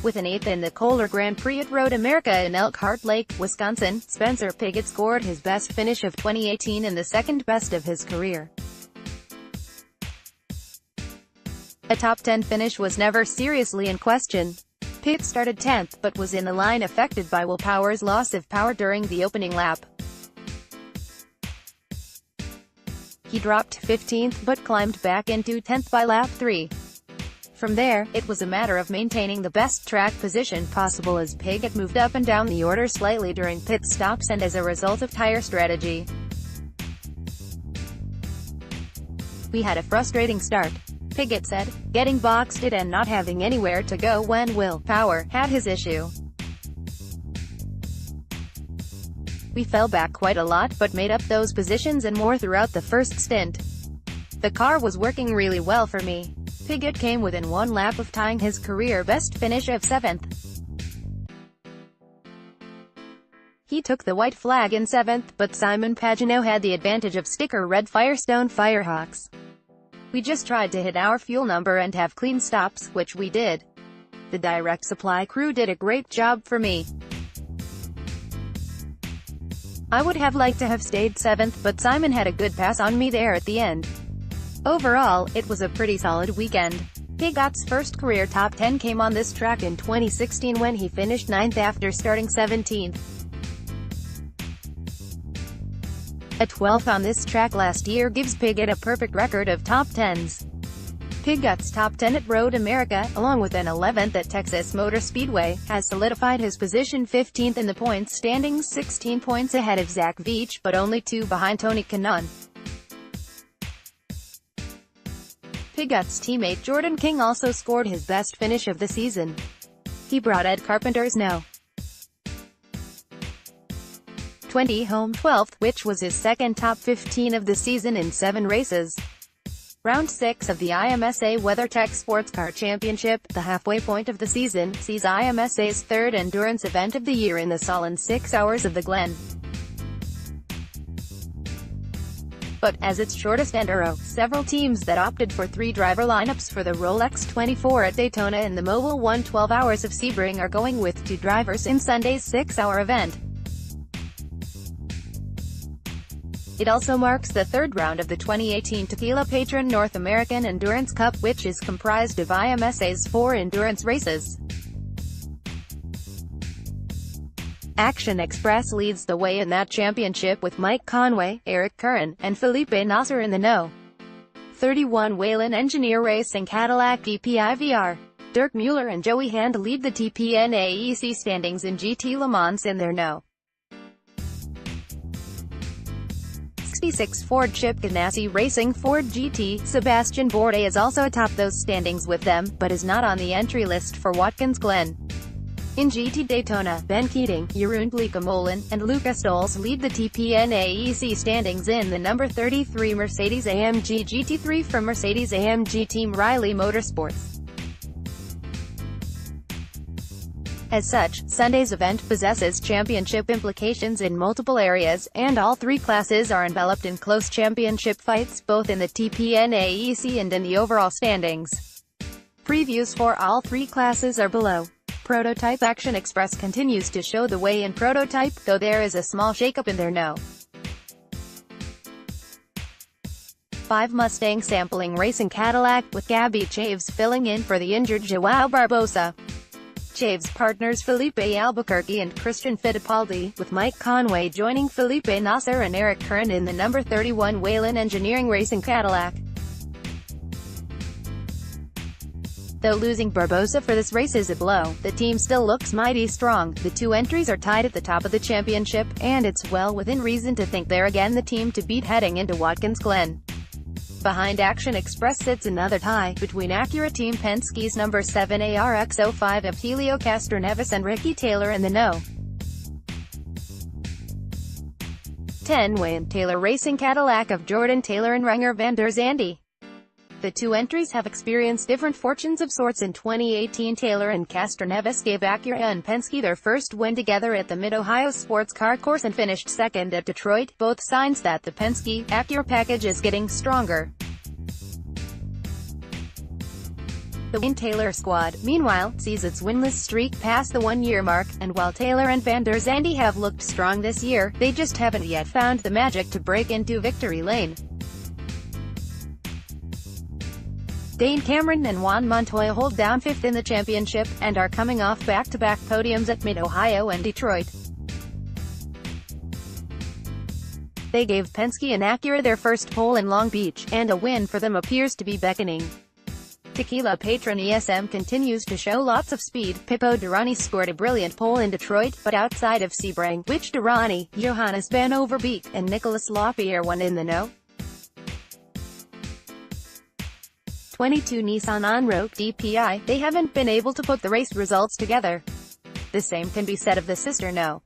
With an 8th in the Kohler Grand Prix at Road America in Elkhart Lake, Wisconsin, Spencer Pigot scored his best finish of 2018 and the second best of his career. A top 10 finish was never seriously in question. Pigot started 10th, but was in the line affected by Will Power's loss of power during the opening lap. He dropped 15th but climbed back into 10th by lap 3. From there, it was a matter of maintaining the best track position possible as Pigot moved up and down the order slightly during pit stops and as a result of tire strategy. "We had a frustrating start," Pigot said, getting boxed in and not having anywhere to go when Will Power had his issue. "We fell back quite a lot but made up those positions and more throughout the first stint. The car was working really well for me." Pigot came within one lap of tying his career best finish of 7th. He took the white flag in 7th, but Simon Pagenaud had the advantage of sticker red Firestone Firehawks. "We just tried to hit our fuel number and have clean stops, which we did. The direct supply crew did a great job for me. I would have liked to have stayed 7th, but Simon had a good pass on me there at the end. Overall, it was a pretty solid weekend." Pigot's first career top 10 came on this track in 2016 when he finished 9th after starting 17th. A 12th on this track last year gives Pigot a perfect record of top 10s. Pigot's top 10 at Road America, along with an 11th at Texas Motor Speedway, has solidified his position 15th in the points standings, 16 points ahead of Zach Veach but only 2 behind Tony Kanaan. Pigot's teammate Jordan King also scored his best finish of the season. He brought Ed Carpenter's No. 20 home 12th, which was his second top 15 of the season in 7 races. Round 6 of the IMSA WeatherTech Sports Car Championship, the halfway point of the season, sees IMSA's third endurance event of the year in the sullen 6 hours of the Glen. But, as its shortest enduro, several teams that opted for 3-driver lineups for the Rolex 24 at Daytona and the Mobil 1 12 Hours of Sebring are going with 2 drivers in Sunday's 6-hour event. It also marks the third round of the 2018 Tequila Patron North American Endurance Cup, which is comprised of IMSA's 4 endurance races. Action Express leads the way in that championship with Mike Conway, Eric Curran, and Felipe Nasser in the No. 31 Whelen Engineer Racing Cadillac DPIVR. Dirk Mueller and Joey Hand lead the TPNAEC standings in GT Le Mans in their No. 66 Ford Chip Ganassi Racing Ford GT. Sebastian Bourdais is also atop those standings with them, but is not on the entry list for Watkins Glen. In GT Daytona, Ben Keating, Jeroen Bleekemolen, and Lucas Stols lead the TPNAEC standings in the number 33 Mercedes-AMG GT3 from Mercedes-AMG Team Riley Motorsports. As such, Sunday's event possesses championship implications in multiple areas, and all 3 classes are enveloped in close championship fights, both in the TPNAEC and in the overall standings. Previews for all 3 classes are below. Prototype Action Express continues to show the way in Prototype, though there is a small shakeup in their No. 5 Mustang Sampling Racing Cadillac, with Gabby Chaves filling in for the injured Joao Barbosa. Chaves partners Felipe Albuquerque and Christian Fittipaldi, with Mike Conway joining Felipe Nasser and Eric Curran in the number 31 Whelen Engineering Racing Cadillac. Though losing Barbosa for this race is a blow, the team still looks mighty strong. The 2 entries are tied at the top of the championship, and it's well within reason to think they're again the team to beat heading into Watkins Glen. Behind Action Express sits another tie, between Acura Team Penske's number 7 ARX-05 of Helio Castroneves and Ricky Taylor in the No. 10 Wayne Taylor Racing Cadillac of Jordan Taylor and Renger van der Zande. The 2 entries have experienced different fortunes of sorts in 2018. Taylor and Castroneves gave Acura and Penske their first win together at the Mid-Ohio Sports Car Course and finished second at Detroit, both signs that the Penske-Acura package is getting stronger. The Wayne Taylor squad, meanwhile, sees its winless streak pass the one-year mark, and while Taylor and Van der Zande have looked strong this year, they just haven't yet found the magic to break into victory lane. Dane Cameron and Juan Montoya hold down 5th in the championship, and are coming off back-to-back podiums at Mid-Ohio and Detroit. They gave Penske and Acura their first pole in Long Beach, and a win for them appears to be beckoning. Tequila patron ESM continues to show lots of speed. Pipo Derani scored a brilliant pole in Detroit, but outside of Sebring, which Derani, Johannes Van Overbeek, and Nicolas Lapierre won in the no. 22 Nissan en-route DPI, they haven't been able to put the race results together. The same can be said of the sister no.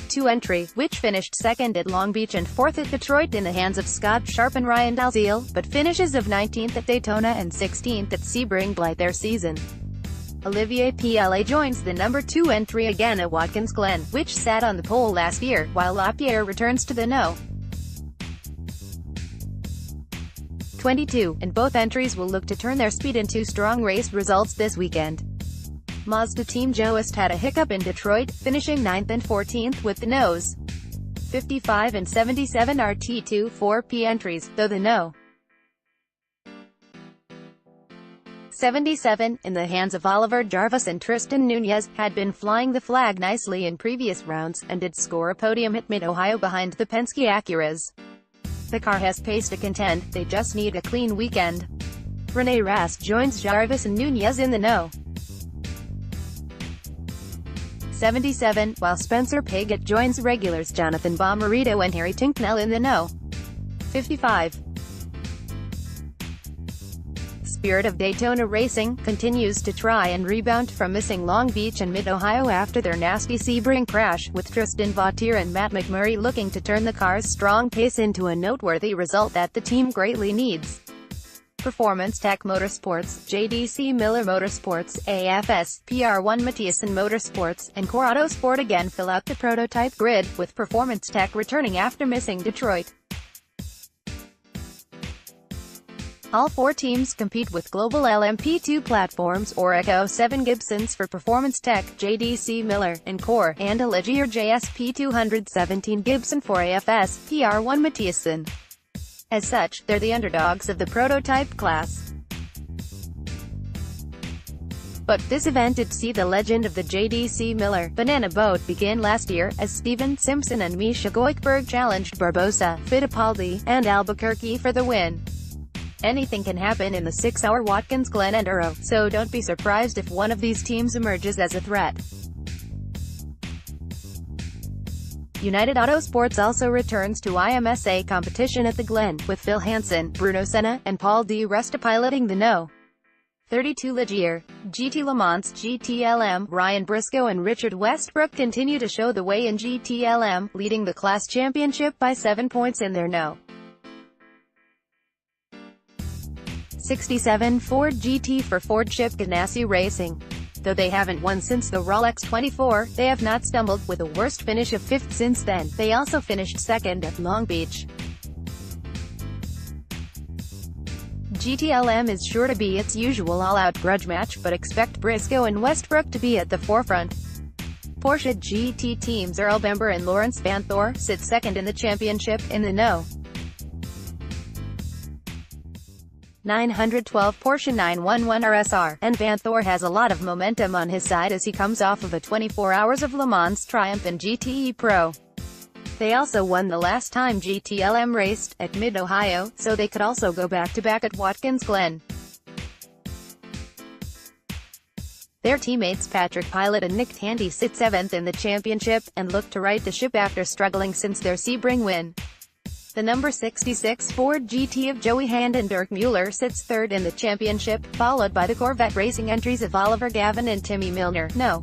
2 entry, which finished 2nd at Long Beach and 4th at Detroit in the hands of Scott Sharp and Ryan Dalziel, but finishes of 19th at Daytona and 16th at Sebring blight their season. Olivier Pla joins the number 2 entry again at Watkins Glen, which sat on the pole last year, while Lapierre returns to the no. 22, and both entries will look to turn their speed into strong race results this weekend. Mazda team Joest had a hiccup in Detroit, finishing 9th and 14th with the no's. 55 and 77 are T2 4P entries, though the no. 77, in the hands of Oliver Jarvis and Tristan Nunez, had been flying the flag nicely in previous rounds, and did score a podium at Mid-Ohio behind the Penske Acuras. The car has pace to contend, they just need a clean weekend. Rene Rast joins Jarvis and Nunez in the no. 77, while Spencer Pigot joins regulars Jonathan Bomarito and Harry Tinknell in the no. 55. Spirit of Daytona Racing continues to try and rebound from missing Long Beach and Mid-Ohio after their nasty Sebring crash, with Tristan Vautier and Matt McMurray looking to turn the car's strong pace into a noteworthy result that the team greatly needs. Performance Tech Motorsports, JDC Miller Motorsports, AFS, PR1 Mathiasen Motorsports, and Core Autosport again fill out the prototype grid, with Performance Tech returning after missing Detroit. All 4 teams compete with global LMP2 platforms, or Echo 7 Gibsons for Performance Tech, JDC Miller, and Core, and a Ligier JSP 217 Gibson for AFS, PR1 Mathiasen. As such, they're the underdogs of the prototype class. But this event did see the legend of the JDC Miller banana boat begin last year, as Steven Simpson and Misha Goikhberg challenged Barbosa, Fittipaldi, and Albuquerque for the win. Anything can happen in the 6-hour Watkins Glen Enduro, so don't be surprised if one of these teams emerges as a threat. United Autosports also returns to IMSA competition at the Glen, with Phil Hansen, Bruno Senna, and Paul Di Resta piloting the no. 32 Ligier, GT Le Mans GTLM, Ryan Briscoe and Richard Westbrook continue to show the way in GTLM, leading the class championship by 7 points in their no. 67 Ford GT for Ford Chip Ganassi Racing. Though they haven't won since the Rolex 24, they have not stumbled, with a worst finish of 5th since then. They also finished 2nd at Long Beach. GTLM is sure to be its usual all-out grudge match, but expect Briscoe and Westbrook to be at the forefront. Porsche GT teams Earl Bember and Lawrence Van Thor sit 2nd in the championship, in the no. 912 Porsche 911 RSR, and Van Thor has a lot of momentum on his side as he comes off of a 24 Hours of Le Mans triumph in GTE Pro. They also won the last time GTLM raced, at Mid-Ohio, so they could also go back-to-back at Watkins Glen. Their teammates Patrick Pilot and Nick Tandy sit 7th in the championship, and look to right the ship after struggling since their Sebring win. The number 66 Ford GT of Joey Hand and Dirk Mueller sits 3rd in the championship, followed by the Corvette racing entries of Oliver Gavin and Timmy Milner, no.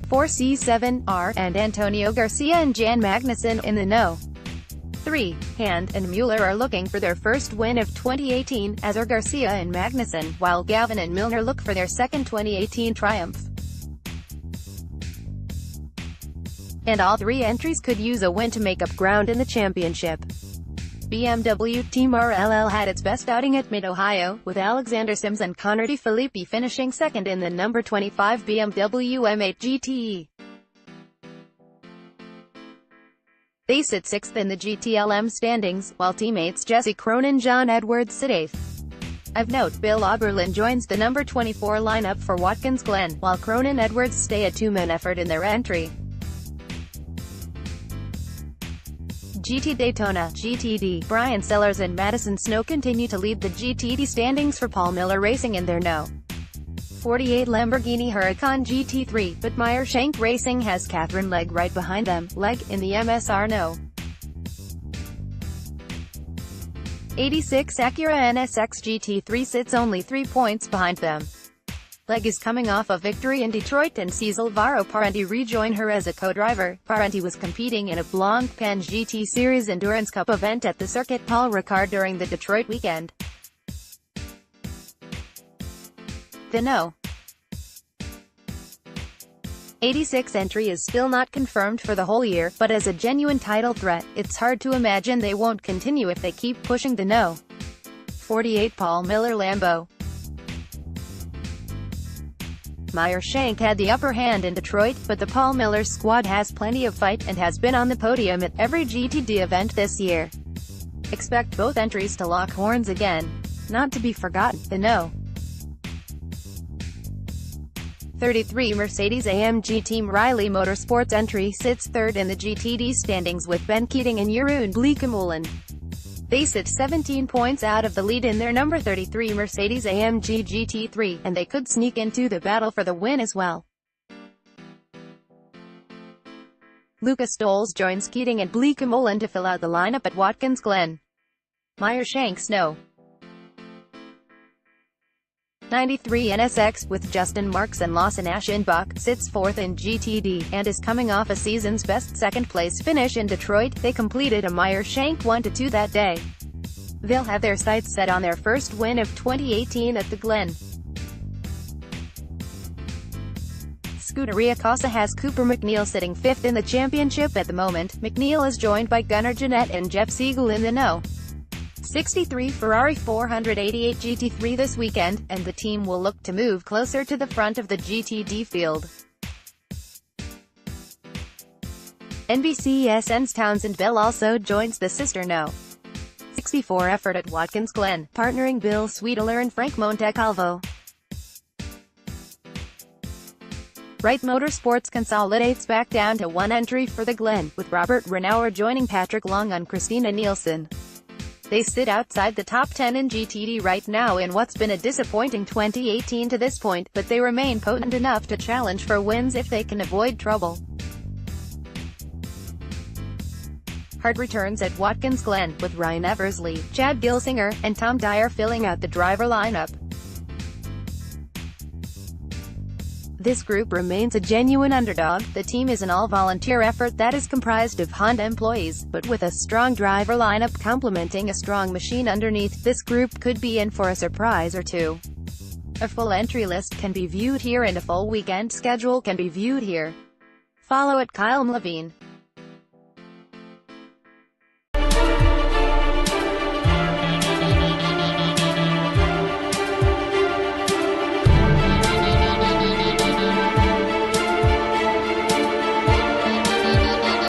4C7R, and Antonio Garcia and Jan Magnussen, in the no. 3. Hand and Mueller are looking for their first win of 2018, as are Garcia and Magnussen, while Gavin and Milner look for their second 2018 triumph. And all 3 entries could use a win to make up ground in the championship. BMW Team RLL had its best outing at Mid-Ohio, with Alexander Sims and Connor De Filippi finishing second in the number 25 BMW M8 GTE. They sit sixth in the GTLM standings, while teammates Jesse Krohn and John Edwards sit eighth. Of note, Bill Oberlin joins the number 24 lineup for Watkins Glen, while Krohn and Edwards stay a two-man effort in their entry. GT Daytona (GTD), Brian Sellers and Madison Snow continue to lead the GTD standings for Paul Miller Racing in their No. 48 Lamborghini Huracan GT3, but Meyer Shank Racing has Catherine Legg right behind them, Legg, in the MSR No. 86 Acura NSX GT3 sits only 3 points behind them. Legg is coming off a victory in Detroit and sees Alvaro Parenti rejoin her as a co-driver. Parenti was competing in a Blancpain GT Series Endurance Cup event at the Circuit Paul Ricard during the Detroit weekend. The No. 86 entry is still not confirmed for the whole year, but as a genuine title threat, it's hard to imagine they won't continue if they keep pushing the No. 48 Paul Miller Lambo. Meyer Shank had the upper hand in Detroit, but the Paul Miller squad has plenty of fight and has been on the podium at every GTD event this year. Expect both entries to lock horns again. Not to be forgotten, the No. 33 Mercedes-AMG Team Riley Motorsports entry sits third in the GTD standings with Ben Keating and Jeroen Bleekemolen. They sit 17 points out of the lead in their number 33 Mercedes-AMG GT3, and they could sneak into the battle for the win as well. Lucas Stoles joins Keating and Bleekemolen to fill out the lineup at Watkins Glen. Meyer Shank's No. 93 NSX, with Justin Marks and Lawson Aschenbach, sits fourth in GTD, and is coming off a season's best second-place finish in Detroit. They completed a Meyer Shank 1-2 that day. They'll have their sights set on their first win of 2018 at the Glen. Scuderia Casa has Cooper McNeil sitting fifth in the championship at the moment. McNeil is joined by Gunnar Jeanette and Jeff Siegel in the No. 63 Ferrari 488 GT3 this weekend, and the team will look to move closer to the front of the GTD field. NBCSN's Townsend Bell also joins the sister No. 64 effort at Watkins Glen, partnering Bill Sweetler and Frank Montecalvo. Wright Motorsports consolidates back down to one entry for the Glen, with Robert Renauer joining Patrick Long and Christina Nielsen. They sit outside the top 10 in GTD right now in what's been a disappointing 2018 to this point, but they remain potent enough to challenge for wins if they can avoid trouble. Hart returns at Watkins Glen, with Ryan Eversley, Chad Gilsinger, and Tom Dyer filling out the driver lineup. This group remains a genuine underdog. The team is an all-volunteer effort that is comprised of Honda employees, but with a strong driver lineup complementing a strong machine underneath, this group could be in for a surprise or two. A full entry list can be viewed here and a full weekend schedule can be viewed here. Follow at Kyle Levine.